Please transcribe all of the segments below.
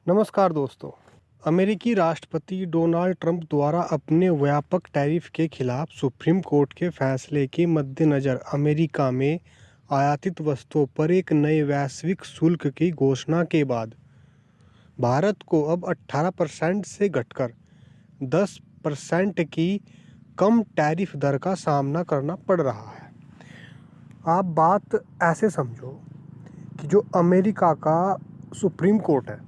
नमस्कार दोस्तों। अमेरिकी राष्ट्रपति डोनाल्ड ट्रंप द्वारा अपने व्यापक टैरिफ के खिलाफ सुप्रीम कोर्ट के फैसले के मद्देनज़र अमेरिका में आयातित वस्तुओं पर एक नए वैश्विक शुल्क की घोषणा के बाद भारत को अब 18% से घटकर 10% की कम टैरिफ दर का सामना करना पड़ रहा है। आप बात ऐसे समझो कि जो अमेरिका का सुप्रीम कोर्ट है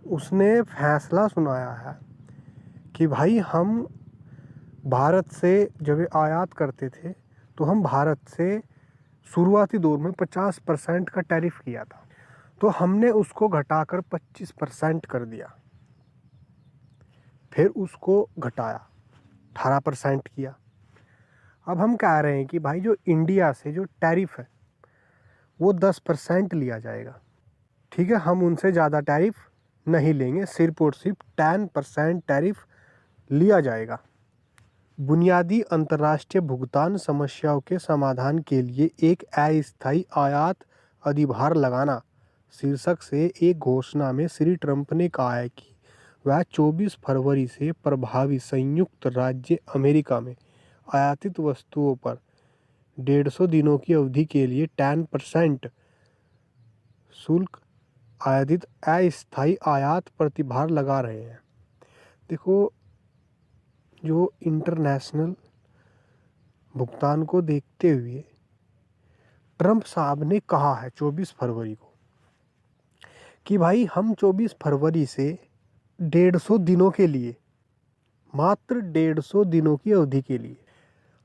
उसने फैसला सुनाया है कि भाई हम भारत से जब आयात करते थे तो हम भारत से शुरुआती दौर में 50% का टैरिफ किया था, तो हमने उसको घटाकर 25% कर दिया। फिर उसको घटाया 18% किया। अब हम कह रहे हैं कि भाई जो इंडिया से जो टैरिफ है वो 10% लिया जाएगा। ठीक है, हम उनसे ज़्यादा टैरिफ नहीं लेंगे, सिर्फ और सिर्फ 10% टैरिफ लिया जाएगा। बुनियादी अंतर्राष्ट्रीय भुगतान समस्याओं के समाधान के लिए एक अस्थायी आयात अधिभार लगाना शीर्षक से एक घोषणा में श्री ट्रंप ने कहा है कि वह 24 फरवरी से प्रभावी संयुक्त राज्य अमेरिका में आयातित वस्तुओं पर 150 दिनों की अवधि के लिए 10% शुल्क आयातित अस्थायी आयात प्रतिभार लगा रहे हैं। देखो, जो इंटरनेशनल भुगतान को देखते हुए ट्रंप साहब ने कहा है 24 फरवरी को कि भाई हम 24 फरवरी से 150 दिनों के लिए, मात्र 150 दिनों की अवधि के लिए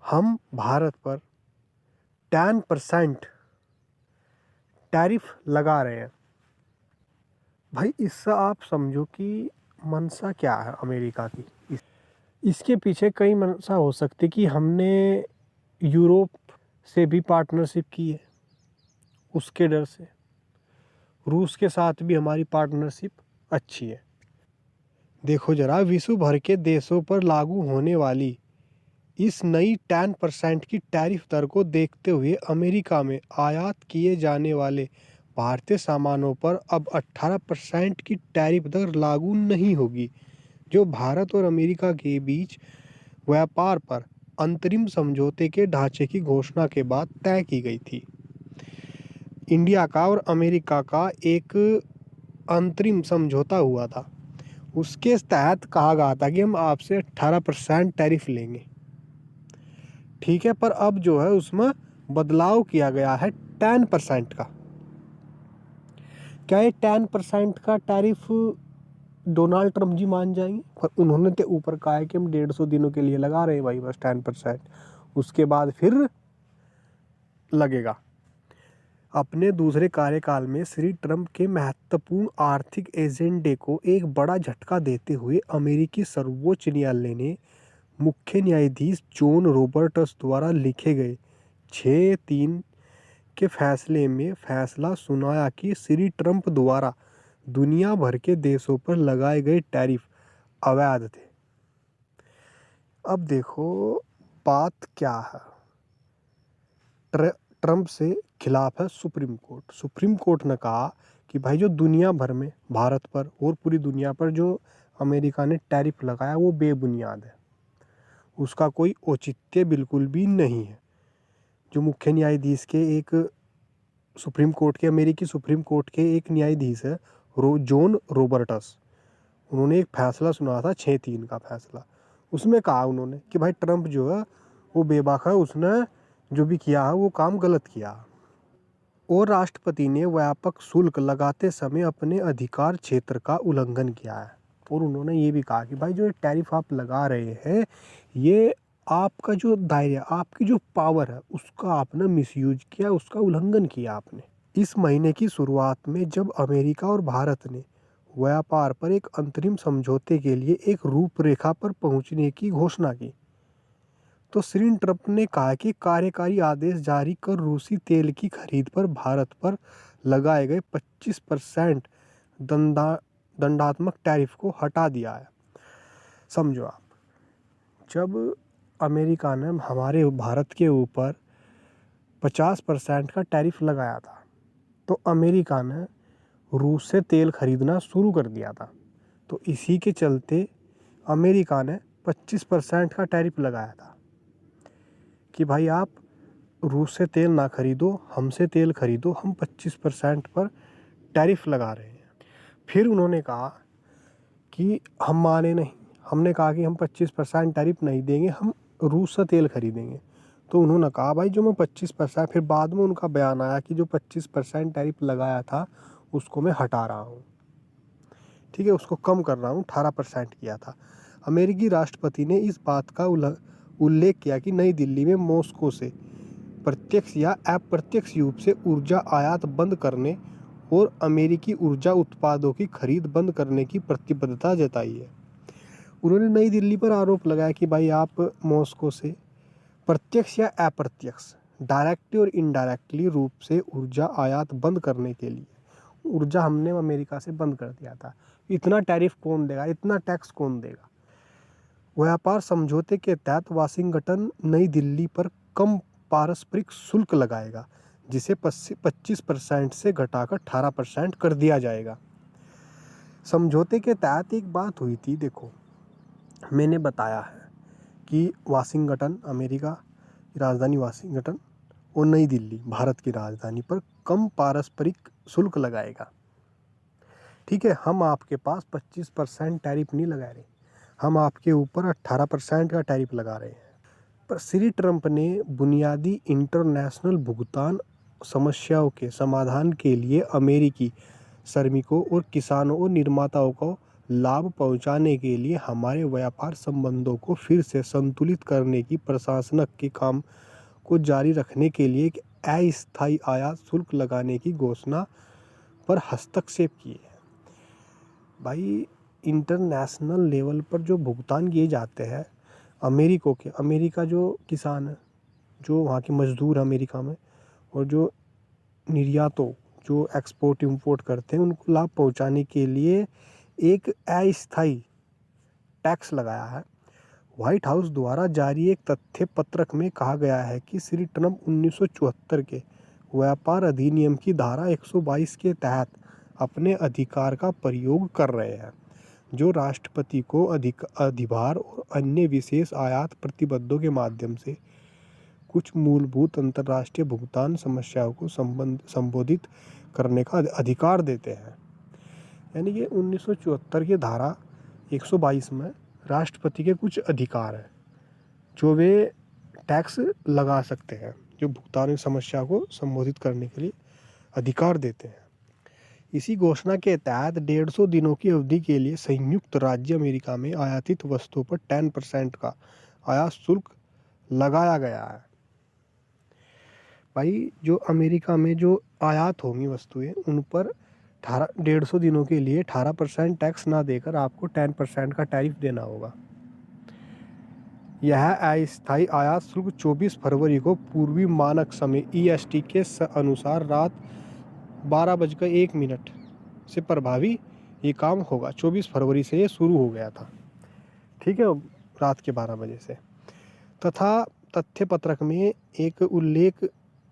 हम भारत पर 10% टैरिफ लगा रहे हैं। भाई इससे आप समझो कि मंशा क्या है अमेरिका की। इसके पीछे कई मंशा हो सकती कि हमने यूरोप से भी पार्टनरशिप की है, उसके डर से रूस के साथ भी हमारी पार्टनरशिप अच्छी है। देखो जरा, विश्व भर के देशों पर लागू होने वाली इस नई 10% की टैरिफ दर को देखते हुए अमेरिका में आयात किए जाने वाले भारतीय सामानों पर अब 18% की टैरिफ दर लागू नहीं होगी, जो भारत और अमेरिका के बीच व्यापार पर अंतरिम समझौते के ढांचे की घोषणा के बाद तय की गई थी। इंडिया का और अमेरिका का एक अंतरिम समझौता हुआ था, उसके तहत कहा गया था कि हम आपसे 18% टैरिफ लेंगे। ठीक है, पर अब जो है उसमें बदलाव किया गया है 10% का। क्या ये 10% का टैरिफ डोनाल्ड ट्रंप जी मान जाएंगे? पर उन्होंने तो ऊपर कहा है कि हम 150 दिनों के लिए लगा रहे हैं भाई, बस 10%, उसके बाद फिर लगेगा। अपने दूसरे कार्यकाल में श्री ट्रंप के महत्वपूर्ण आर्थिक एजेंडे को एक बड़ा झटका देते हुए अमेरिकी सर्वोच्च न्यायालय ने मुख्य न्यायाधीश जॉन रॉबर्ट्स द्वारा लिखे गए 6-3 के फैसले में फैसला सुनाया कि श्री ट्रंप द्वारा दुनिया भर के देशों पर लगाए गए टैरिफ अवैध थे। अब देखो बात क्या है, ट्रंप से खिलाफ है सुप्रीम कोर्ट। सुप्रीम कोर्ट ने कहा कि भाई जो दुनिया भर में भारत पर और पूरी दुनिया पर जो अमेरिका ने टैरिफ लगाया वो बेबुनियाद है, उसका कोई औचित्य बिल्कुल भी नहीं है। जो मुख्य न्यायाधीश के एक सुप्रीम कोर्ट के, अमेरिकी सुप्रीम कोर्ट के एक न्यायाधीश है जॉन रॉबर्ट्स, उन्होंने एक फैसला सुनाया था 6-3 का फैसला। उसमें कहा उन्होंने कि भाई ट्रंप जो है वो बेबाक है, उसने जो भी किया है वो काम गलत किया। और राष्ट्रपति ने व्यापक शुल्क लगाते समय अपने अधिकार क्षेत्र का उल्लंघन किया है। और उन्होंने ये भी कहा कि भाई जो टैरिफ आप लगा रहे हैं ये आपका जो दायरा, आपकी जो पावर है उसका आपने मिसयूज किया, उसका उल्लंघन किया आपने। इस महीने की शुरुआत में जब अमेरिका और भारत ने व्यापार पर एक अंतरिम समझौते के लिए एक रूपरेखा पर पहुंचने की घोषणा की, तो श्री ट्रंप ने कहा कि कार्यकारी आदेश जारी कर रूसी तेल की खरीद पर भारत पर लगाए गए 25% दंडात्मक टैरिफ को हटा दिया है। समझो आप, जब अमेरिका ने हमारे भारत के ऊपर 50% का टैरिफ लगाया था तो अमेरिका ने रूस से तेल खरीदना शुरू कर दिया था। तो इसी के चलते अमेरिका ने 25% का टैरिफ लगाया था कि भाई आप रूस से तेल ना खरीदो, हमसे तेल खरीदो, हम 25% पर टैरिफ लगा रहे हैं। फिर उन्होंने कहा कि हम माने नहीं, हमने कहा कि हम 25% टैरिफ नहीं देंगे, हम रूस से तेल खरीदेंगे। तो उन्होंने कहा भाई जो मैं 25%, फिर बाद में उनका बयान आया कि जो 25% टैरिफ लगाया था उसको मैं हटा रहा हूँ, ठीक है, उसको कम कर रहा हूँ, 18% किया था। अमेरिकी राष्ट्रपति ने इस बात का उल्लेख किया कि नई दिल्ली में मॉस्को से प्रत्यक्ष या अप्रत्यक्ष रूप से ऊर्जा आयात बंद करने और अमेरिकी ऊर्जा उत्पादों की खरीद बंद करने की प्रतिबद्धता जताई है। उन्होंने नई दिल्ली पर आरोप लगाया कि भाई आप मॉस्को से प्रत्यक्ष या अप्रत्यक्ष, डायरेक्टली और इनडायरेक्टली रूप से ऊर्जा आयात बंद करने के लिए, ऊर्जा हमने अमेरिका से बंद कर दिया था, इतना टैरिफ कौन देगा, इतना टैक्स कौन देगा। व्यापार समझौते के तहत वाशिंगटन नई दिल्ली पर कम पारस्परिक शुल्क लगाएगा, जिसे 25% से घटाकर 18% कर दिया जाएगा। समझौते के तहत एक बात हुई थी, देखो मैंने बताया है कि वाशिंगटन, अमेरिका की राजधानी वाशिंगटन और नई दिल्ली भारत की राजधानी पर कम पारस्परिक शुल्क लगाएगा, ठीक है। हम आपके पास 25% टैरिफ नहीं लगा रहे, हम आपके ऊपर 18% का टैरिफ लगा रहे हैं। पर श्री ट्रंप ने बुनियादी इंटरनेशनल भुगतान समस्याओं के समाधान के लिए अमेरिकी श्रमिकों और किसानों और निर्माताओं को लाभ पहुंचाने के लिए हमारे व्यापार संबंधों को फिर से संतुलित करने की प्रशासनक के काम को जारी रखने के लिए एक अस्थायी आयात शुल्क लगाने की घोषणा पर हस्तक्षेप किए। भाई इंटरनेशनल लेवल पर जो भुगतान किए जाते हैं अमेरिका जो किसान है, जो वहाँ के मजदूर अमेरिका में, और जो निर्यातों जो एक्सपोर्ट इंपोर्ट करते हैं, उनको लाभ पहुँचाने के लिए एक अस्थायी टैक्स लगाया है। व्हाइट हाउस द्वारा जारी एक तथ्य पत्रक में कहा गया है कि श्री ट्रंप 1974 के व्यापार अधिनियम की धारा 122 के तहत अपने अधिकार का प्रयोग कर रहे हैं, जो राष्ट्रपति को अधिभार और अन्य विशेष आयात प्रतिबंधों के माध्यम से कुछ मूलभूत अंतर्राष्ट्रीय भुगतान समस्याओं को संबोधित करने का अधिकार देते हैं। यानी कि 1974 की धारा 122 में राष्ट्रपति के कुछ अधिकार हैं जो वे टैक्स लगा सकते हैं, जो भुगतान समस्या को संबोधित करने के लिए अधिकार देते हैं। इसी घोषणा के तहत 150 दिनों की अवधि के लिए संयुक्त राज्य अमेरिका में आयातित वस्तुओं पर 10% का आयात शुल्क लगाया गया है। भाई जो अमेरिका में जो आयात होंगी वस्तुएं, उन पर 150 दिनों के लिए 18% टैक्स ना देकर आपको 10% का टैरिफ देना होगा। यह अस्थायी आयात शुल्क 24 फरवरी को पूर्वी मानक समय EST के अनुसार रात 12:01 से प्रभावी ये काम होगा। 24 फरवरी से ये शुरू हो गया था, ठीक है, रात के 12 बजे से। तथा तथ्य पत्रक में एक उल्लेख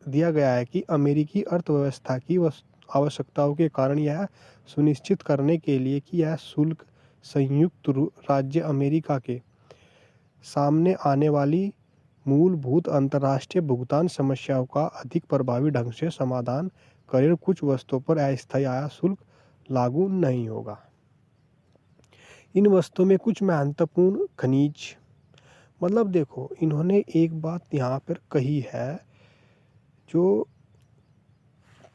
दिया गया है कि अमेरिकी अर्थव्यवस्था की आवश्यकताओं के कारण यह सुनिश्चित करने के लिए कि यह शुल्क संयुक्त राज्य अमेरिका के सामने आने वाली मूलभूत अंतर्राष्ट्रीय भुगतान समस्याओं का अधिक प्रभावी ढंग से समाधान करे, कुछ वस्तुओं पर अस्थायी आयात शुल्क लागू नहीं होगा। इन वस्तुओं में कुछ महत्वपूर्ण खनिज, मतलब देखो इन्होंने एक बात यहाँ पर कही है, जो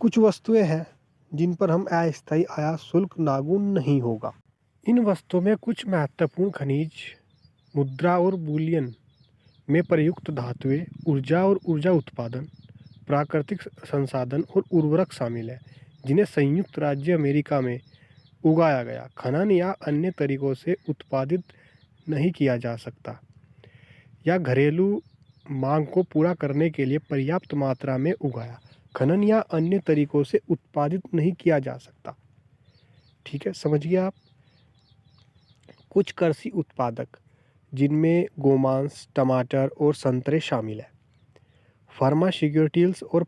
कुछ वस्तुएं हैं जिन पर हम अस्थायी आयात शुल्क लागू नहीं होगा। इन वस्तुओं में कुछ महत्वपूर्ण खनिज, मुद्रा और बुलियन में प्रयुक्त धातुएं, ऊर्जा और ऊर्जा उत्पादन, प्राकृतिक संसाधन और उर्वरक शामिल है, जिन्हें संयुक्त राज्य अमेरिका में उगाया गया, खनन या अन्य तरीकों से उत्पादित नहीं किया जा सकता या घरेलू मांग को पूरा करने के लिए पर्याप्त मात्रा में उगाया, खनन या अन्य तरीकों से उत्पादित नहीं किया जा सकता। ठीक है, समझिए आप। कुछ कृषि उत्पादक जिनमें गोमांस, टमाटर और संतरे शामिल है, फार्मास्यूटिकल्स और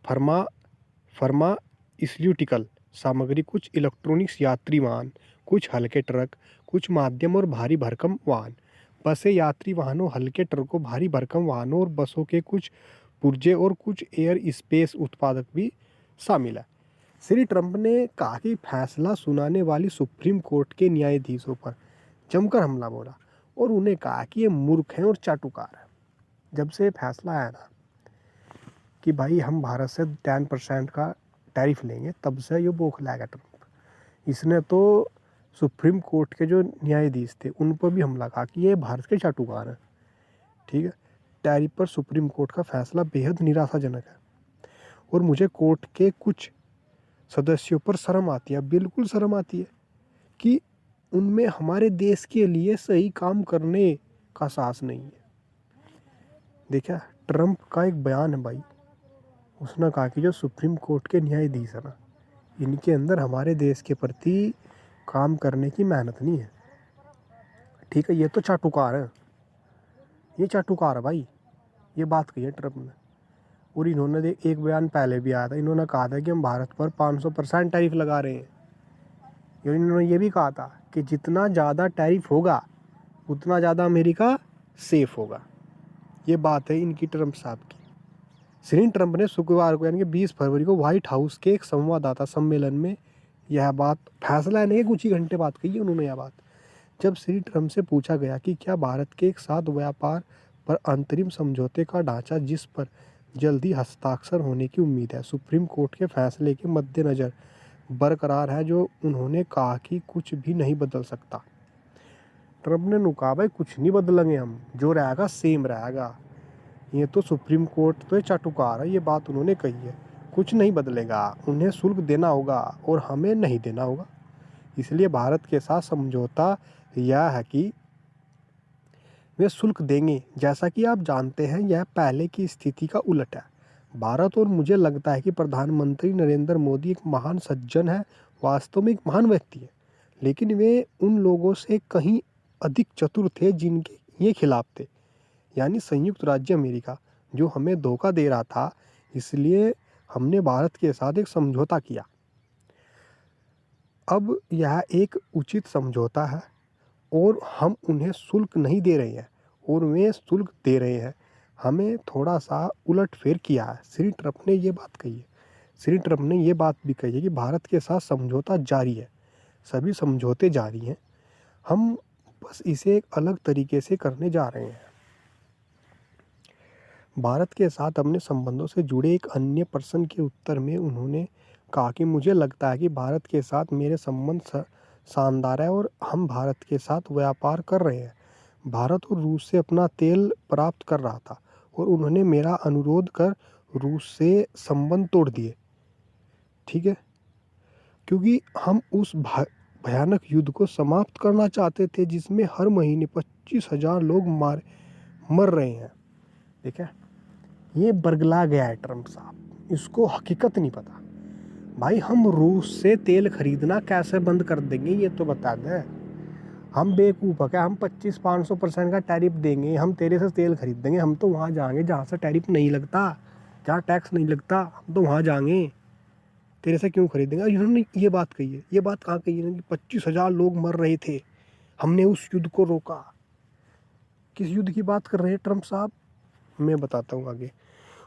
फार्मास्यूटिकल सामग्री, कुछ इलेक्ट्रॉनिक्स यात्री वाहन, कुछ हल्के ट्रक, कुछ माध्यम और भारी भरकम वाहन। बसें, यात्री वाहनों, हल्के ट्रकों, भारी भरकम वाहनों और बसों के कुछ पुर्जे और कुछ एयर स्पेस उत्पादक भी शामिल है। श्री ट्रंप ने कहा कि फैसला सुनाने वाली सुप्रीम कोर्ट के न्यायाधीशों पर जमकर हमला बोला और उन्हें कहा कि ये मूर्ख हैं और चाटुकार हैं। जब से फैसला आया ना कि भाई हम भारत से 10% का टैरिफ लेंगे, तब से ये बौखलाएगा ट्रंप। इसने तो सुप्रीम कोर्ट के जो न्यायाधीश थे उन पर भी हमला कहा कि ये भारत के चाटुकार हैं। ठीक है, टैरिफ पर सुप्रीम कोर्ट का फैसला बेहद निराशाजनक है और मुझे कोर्ट के कुछ सदस्यों पर शर्म आती है, बिल्कुल शर्म आती है कि उनमें हमारे देश के लिए सही काम करने का साहस नहीं है। देखा, ट्रंप का एक बयान है भाई, उसने कहा कि जो सुप्रीम कोर्ट के न्यायाधीश है ना, इनके अंदर हमारे देश के प्रति काम करने की मेहनत नहीं है। ठीक है, ये तो चाटुकार है, ये चाटुकार है भाई, ये बात कही है ट्रंप ने। और इन्होंने एक बयान पहले भी आया था, इन्होंने कहा था कि हम भारत पर 500% टैरिफ लगा रहे हैं। और इन्होंने ये भी कहा था कि जितना ज़्यादा टैरिफ होगा उतना ज़्यादा अमेरिका सेफ होगा। ये बात है इनकी, ट्रंप साहब की। श्री ट्रंप ने शुक्रवार को यानी कि 20 फरवरी को व्हाइट हाउस के एक संवाददाता सम्मेलन में यह बात, फैसला लेने के कुछ ही घंटे बाद कही उन्होंने यह बात। जब श्री ट्रंप से पूछा गया कि क्या भारत के एक साथ व्यापार पर अंतरिम समझौते का ढांचा जिस पर जल्दी हस्ताक्षर होने की उम्मीद है सुप्रीम कोर्ट के फैसले के मद्देनज़र बरकरार है, जो उन्होंने कहा कि कुछ भी नहीं बदल सकता। ट्रंप ने कहा भाई कुछ नहीं बदलेंगे हम, जो रहेगा सेम रहेगा। ये तो सुप्रीम कोर्ट तो चाटुकार है, ये बात उन्होंने कही है। कुछ नहीं बदलेगा, उन्हें शुल्क देना होगा और हमें नहीं देना होगा। इसलिए भारत के साथ समझौता यह है कि वे शुल्क देंगे। जैसा कि आप जानते हैं, यह पहले की स्थिति का उलट है। भारत, और मुझे लगता है कि प्रधानमंत्री नरेंद्र मोदी एक महान सज्जन है, वास्तव में एक महान व्यक्ति है, लेकिन वे उन लोगों से कहीं अधिक चतुर थे जिनके ये खिलाफ थे, यानी संयुक्त राज्य अमेरिका, जो हमें धोखा दे रहा था। इसलिए हमने भारत के साथ एक समझौता किया। अब यह एक उचित समझौता है और हम उन्हें शुल्क नहीं दे रहे हैं और वे शुल्क दे रहे हैं। हमें थोड़ा सा उलटफेर किया है। श्री ट्रंप ने ये बात कही है। श्री ट्रंप ने ये बात भी कही है कि भारत के साथ समझौता जारी है, सभी समझौते जारी हैं, हम बस इसे एक अलग तरीके से करने जा रहे हैं। भारत के साथ अपने संबंधों से जुड़े एक अन्य प्रश्न के उत्तर में उन्होंने कहा कि मुझे लगता है कि भारत के साथ मेरे संबंध शानदार है और हम भारत के साथ व्यापार कर रहे हैं। भारत और रूस से अपना तेल प्राप्त कर रहा था और उन्होंने मेरा अनुरोध कर रूस से संबंध तोड़ दिए। ठीक है, क्योंकि हम उस भयानक युद्ध को समाप्त करना चाहते थे जिसमें हर महीने 25,000 लोग मर रहे हैं। ठीक है, ये बरगला गया है ट्रंप साहब, इसको हकीकत नहीं पता। भाई हम रूस से तेल खरीदना कैसे बंद कर देंगे ये तो बता दें। हम बेवकूफ़ है क्या? हम 25-500% का टैरिफ देंगे, हम तेरे से तेल खरीद देंगे। हम तो वहाँ जाएंगे जहाँ से टैरिफ नहीं लगता, जहाँ टैक्स नहीं लगता, हम तो वहाँ जाएंगे। तेरे से क्यों खरीदेंगे? इन्होंने ये बात कही है। ये बात कहाँ कही है कि 25,000 लोग मर रहे थे, हमने उस युद्ध को रोका। किस युद्ध की बात कर रहे हैं ट्रंप साहब? मैं बताता हूँ आगे।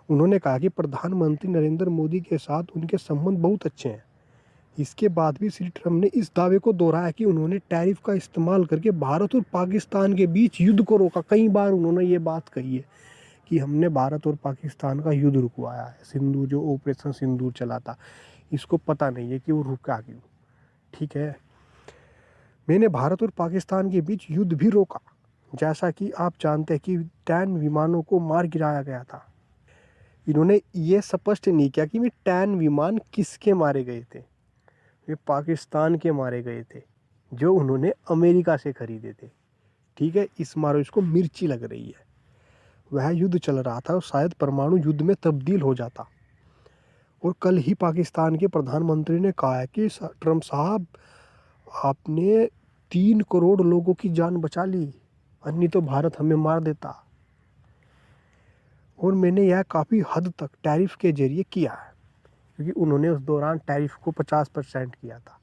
उन्होंने कहा कि प्रधानमंत्री नरेंद्र मोदी के साथ उनके संबंध बहुत अच्छे हैं। इसके बाद भी श्री ट्रंप ने इस दावे को दोहराया कि उन्होंने टैरिफ का इस्तेमाल करके भारत और पाकिस्तान के बीच युद्ध को रोका। कई बार उन्होंने ये बात कही है कि हमने भारत और पाकिस्तान का युद्ध रुकवाया है। सिंदूर, जो ऑपरेशन सिंदूर चला था, इसको पता नहीं है कि वो रुका क्यों। ठीक है, मैंने भारत और पाकिस्तान के बीच युद्ध भी रोका। जैसा कि आप जानते हैं कि 10 विमानों को मार गिराया गया था। इन्होंने ये स्पष्ट नहीं किया कि वे 10 विमान किसके मारे गए थे। वे पाकिस्तान के मारे गए थे, जो उन्होंने अमेरिका से खरीदे थे। ठीक है, इस मारो इसको मिर्ची लग रही है। वह युद्ध चल रहा था और शायद परमाणु युद्ध में तब्दील हो जाता। और कल ही पाकिस्तान के प्रधानमंत्री ने कहा है कि ट्रंप साहब, आपने 3 करोड़ लोगों की जान बचा ली, अन्य तो भारत हमें मार देता। और मैंने यह काफ़ी हद तक टैरिफ के जरिए किया है। क्योंकि उन्होंने उस दौरान टैरिफ को 50% किया था,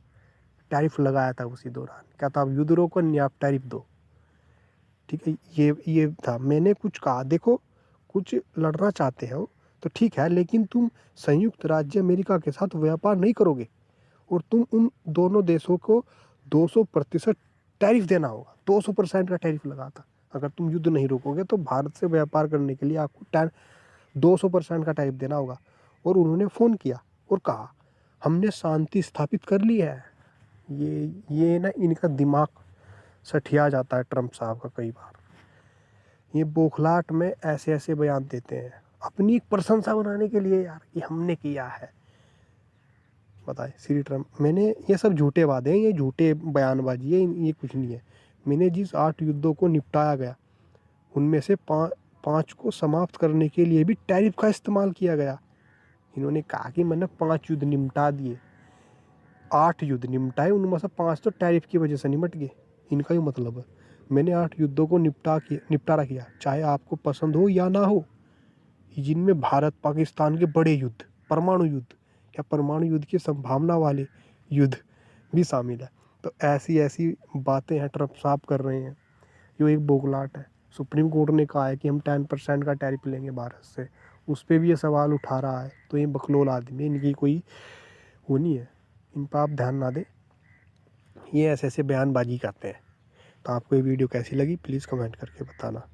टैरिफ लगाया था उसी दौरान। क्या था, आप युद्ध रोको नहीं, आप टैरिफ दो। ठीक है, ये था। मैंने कुछ कहा, देखो कुछ लड़ना चाहते हो तो ठीक है, लेकिन तुम संयुक्त राज्य अमेरिका के साथ व्यापार नहीं करोगे और तुम उन दोनों देशों को 200% टैरिफ देना होगा। 200% का टैरिफ लगा था। अगर तुम युद्ध नहीं रोकोगे तो भारत से व्यापार करने के लिए आपको 200% का टैरिफ देना होगा। और उन्होंने फ़ोन किया और कहा हमने शांति स्थापित कर ली है। ये ना इनका दिमाग सठिया जाता है ट्रम्प साहब का कई बार। ये बौखलाहट में ऐसे ऐसे बयान देते हैं अपनी प्रशंसा बनाने के लिए, यार ये हमने किया है। बताए श्री ट्रम्प, मैंने ये सब झूठे वादे हैं, ये झूठे बयानबाजी है, ये कुछ नहीं है। मैंने जिस 8 युद्धों को निपटाया गया उनमें से 5 को समाप्त करने के लिए भी टैरिफ का इस्तेमाल किया गया। इन्होंने कहा कि मैंने 5 युद्ध निपटा दिए, 8 युद्ध निपटाए, उनमें से 5 तो टैरिफ की वजह से निपट गए। इनका ही मतलब है मैंने 8 युद्धों को निपटारा किया, चाहे आपको पसंद हो या ना हो, जिनमें भारत पाकिस्तान के बड़े युद्ध, परमाणु युद्ध या परमाणु युद्ध की संभावना वाले युद्ध भी शामिल है। तो ऐसी ऐसी बातें हैं ट्रम्प साहब कर रहे हैं, जो एक बौखलाहट है। सुप्रीम कोर्ट ने कहा है कि हम 10% का टैरिफ लेंगे भारत से, उस पर भी ये सवाल उठा रहा है। तो ये बकलोल आदमी, इनकी कोई वो नहीं है, इन पर आप ध्यान ना दें। ये ऐसे ऐसे बयानबाजी करते हैं। तो आपको ये वीडियो कैसी लगी प्लीज़ कमेंट करके बताना।